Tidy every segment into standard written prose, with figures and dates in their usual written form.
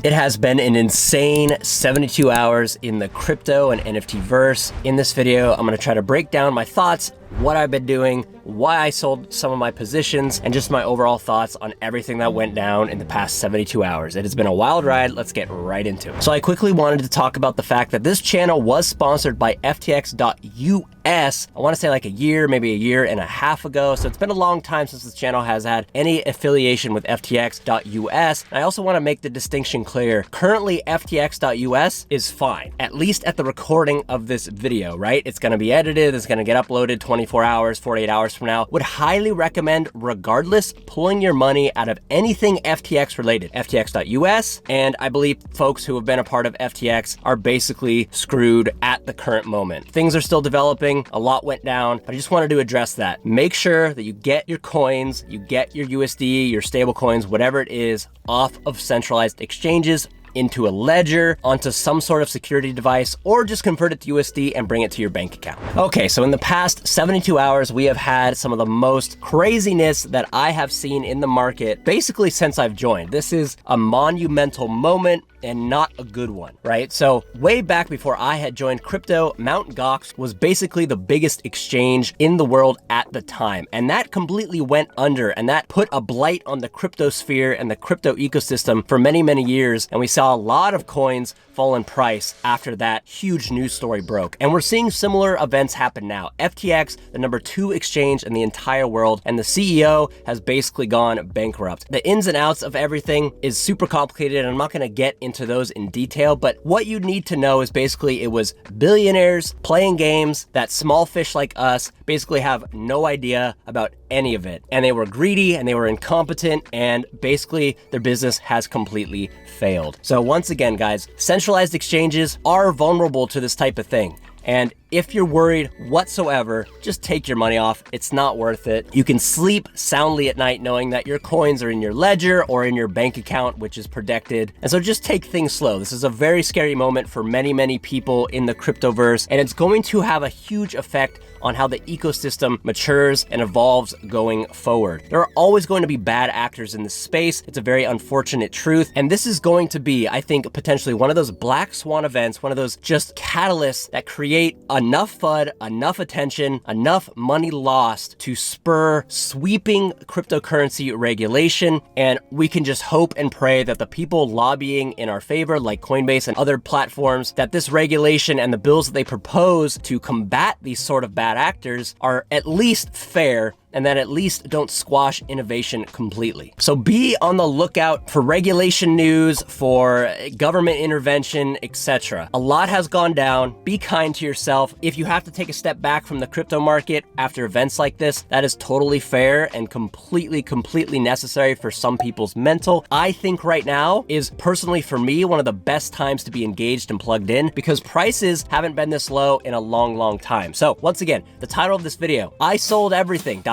It has been an insane 72 hours in the crypto and NFT verse. In this video, I'm gonna try to break down my thoughts, what I've been doing, why I sold some of my positions, and just my overall thoughts on everything that went down in the past 72 hours. It has been a wild ride. Let's get right into it. So I quickly wanted to talk about the fact that this channel was sponsored by FTX.US. I want to say like a year, maybe a year and a half ago. So it's been a long time since this channel has had any affiliation with FTX.US. And I also want to make the distinction clear. Currently, FTX.US is fine, at least at the recording of this video, right? It's going to be edited. It's going to get uploaded 24 hours, 48 hours from now. Would highly recommend, regardless, pulling your money out of anything FTX related, FTX.US. And I believe folks who have been a part of FTX are basically screwed at the current moment. Things are still developing. A lot went down, but I just wanted to address that. Make sure that you get your coins, you get your USD, your stable coins, whatever it is, off of centralized exchanges, into a ledger, onto some sort of security device, or just convert it to USD and bring it to your bank account. Okay, so in the past 72 hours, we have had some of the most craziness that I have seen in the market, basically since I've joined. This is a monumental moment and not a good one, right? So way back before I had joined crypto, Mt. Gox was basically the biggest exchange in the world at the time. And that completely went under, and that put a blight on the crypto sphere and the crypto ecosystem for many, many years. And we saw a lot of coins fall in price after that huge news story broke. And we're seeing similar events happen now. FTX, the #2 exchange in the entire world, and the CEO has basically gone bankrupt. The ins and outs of everything is super complicated, and I'm not gonna get into those in detail, but what you need to know is basically it was billionaires playing games that small fish like us basically have no idea about any of it. And they were greedy and they were incompetent, and basically their business has completely failed. So once again, guys, centralized exchanges are vulnerable to this type of thing. And if you're worried whatsoever, just take your money off. It's not worth it. You can sleep soundly at night knowing that your coins are in your ledger or in your bank account, which is protected. And so just take things slow. This is a very scary moment for many, many people in the cryptoverse, and it's going to have a huge effect on how the ecosystem matures and evolves going forward. There are always going to be bad actors in this space. It's a very unfortunate truth. And this is going to be, I think, potentially one of those black swan events, one of those just catalysts that create enough FUD, enough attention, enough money lost to spur sweeping cryptocurrency regulation. And we can just hope and pray that the people lobbying in our favor, like Coinbase and other platforms, that this regulation and the bills that they propose to combat these sort of bad actors are at least fair, and that at least don't squash innovation completely. So be on the lookout for regulation news, for government intervention, etc. A lot has gone down. Be kind to yourself. If you have to take a step back from the crypto market after events like this, that is totally fair and completely necessary for some people's mental. I think right now is personally for me one of the best times to be engaged and plugged in, because prices haven't been this low in a long time. So once again, the title of this video, I sold everything,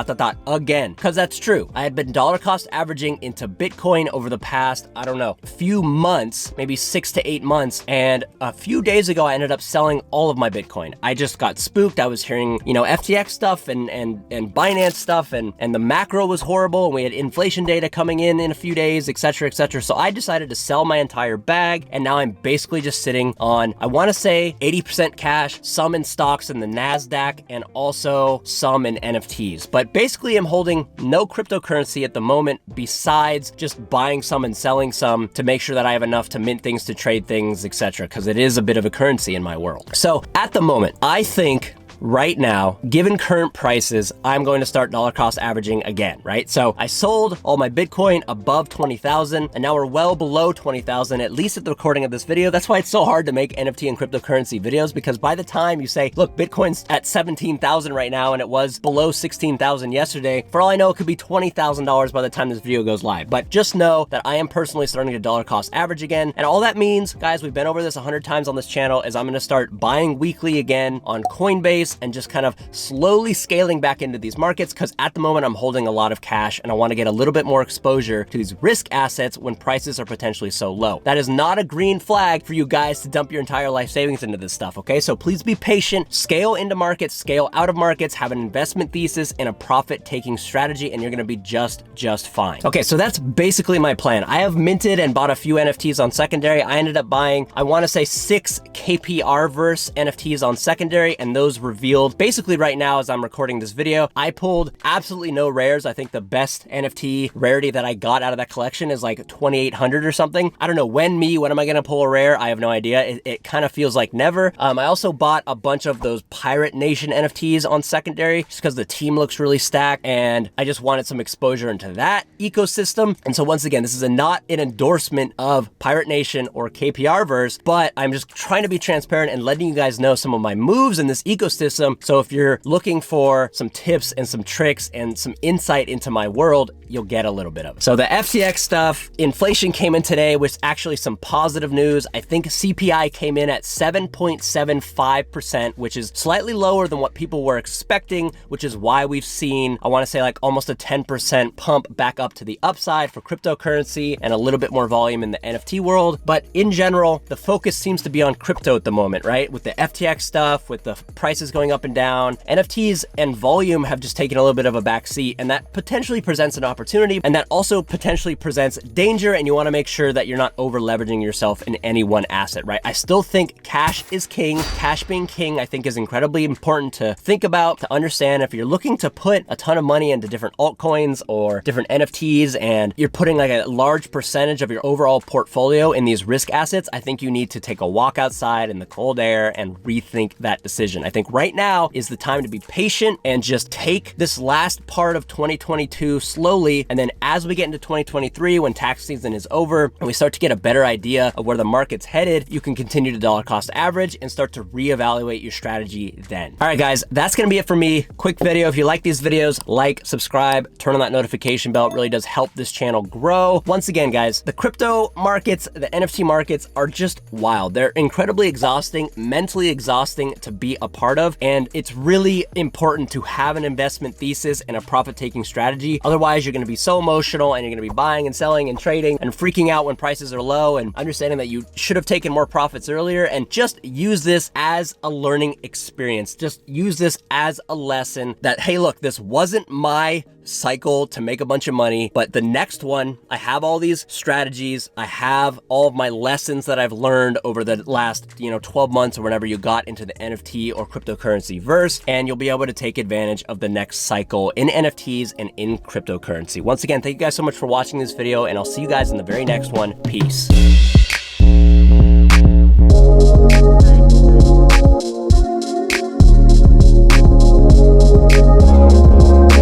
again, because that's true. I had been dollar cost averaging into Bitcoin over the past, I don't know, few months, maybe 6 to 8 months. And a few days ago, I ended up selling all of my Bitcoin. I just got spooked. I was hearing, FTX stuff and Binance stuff, and the macro was horrible. And we had inflation data coming in a few days, etc. So I decided to sell my entire bag. And now I'm basically just sitting on, I want to say 80% cash, some in stocks in the NASDAQ, and also some in NFTs. But basically, I'm holding no cryptocurrency at the moment besides just buying some and selling some to make sure that I have enough to mint things, to trade things, etc. because it is a bit of a currency in my world. So at the moment, I think right now, given current prices, I'm going to start dollar cost averaging again, right? So I sold all my Bitcoin above 20,000, and now we're well below 20,000, at least at the recording of this video. That's why it's so hard to make NFT and cryptocurrency videos, because by the time you say, look, Bitcoin's at 17,000 right now, and it was below 16,000 yesterday, for all I know, it could be $20,000 by the time this video goes live. But just know that I am personally starting to dollar cost average again. And all that means, guys, we've been over this 100 times on this channel, is I'm going to start buying weekly again on Coinbase, pace and just kind of slowly scaling back into these markets, because at the moment I'm holding a lot of cash and I want to get a little bit more exposure to these risk assets when prices are potentially so low. That is not a green flag for you guys to dump your entire life savings into this stuff, okay? So please be patient, scale into markets, scale out of markets, have an investment thesis and a profit-taking strategy, and you're gonna be just fine. Okay, so that's basically my plan. I have minted and bought a few NFTs on secondary. I ended up buying, I wanna say 6 KPR-verse NFTs on secondary, and those revealed basically right now as I'm recording this video. I pulled absolutely no rares. I think the best NFT rarity that I got out of that collection is like 2,800 or something. I don't know when am I gonna pull a rare? I have no idea. It kind of feels like never. I also bought a bunch of those Pirate Nation NFTs on secondary just because the team looks really stacked and I just wanted some exposure into that ecosystem. And so once again, this is not an endorsement of Pirate Nation or KPR-verse, but I'm just trying to be transparent and letting you guys know some of my moves in this ecosystem. So if you're looking for some tips and some tricks and some insight into my world, you'll get a little bit of it. So the FTX stuff, inflation came in today, which is actually some positive news. I think CPI came in at 7.75%, which is slightly lower than what people were expecting, which is why we've seen, I wanna say like almost a 10% pump back up to the upside for cryptocurrency and a little bit more volume in the NFT world. But in general, the focus seems to be on crypto at the moment, right? With the FTX stuff, with the prices going up and down, NFTs and volume have just taken a little bit of a backseat, and that potentially presents an opportunity, and that also potentially presents danger, and you wanna make sure that you're not over leveraging yourself in any one asset, right? I still think cash is king. Cash being king, I think, is incredibly important to think about, to understand. If you're looking to put a ton of money into different altcoins or different NFTs and you're putting like a large percentage of your overall portfolio in these risk assets, I think you need to take a walk outside in the cold air and rethink that decision. I think right now is the time to be patient and just take this last part of 2022 slowly. And then as we get into 2023, when tax season is over and we start to get a better idea of where the market's headed, you can continue to dollar cost average and start to reevaluate your strategy then. All right, guys, that's gonna be it for me. Quick video. If you like these videos, like, subscribe, turn on that notification bell. It really does help this channel grow. Once again, guys, the crypto markets, the NFT markets are just wild. They're incredibly exhausting, mentally exhausting to be a part of. And it's really important to have an investment thesis and a profit-taking strategy. Otherwise, you're gonna be so emotional and you're gonna be buying and selling and trading and freaking out when prices are low and understanding that you should have taken more profits earlier. And just use this as a learning experience. Just use this as a lesson that, hey, look, this wasn't my cycle to make a bunch of money, but the next one, I have all these strategies. I have all of my lessons that I've learned over the last, 12 months or whenever you got into the NFT or cryptocurrency verse, and you'll be able to take advantage of the next cycle in NFTs and in cryptocurrency. Once again, thank you guys so much for watching this video, and I'll see you guys in the very next one. Peace.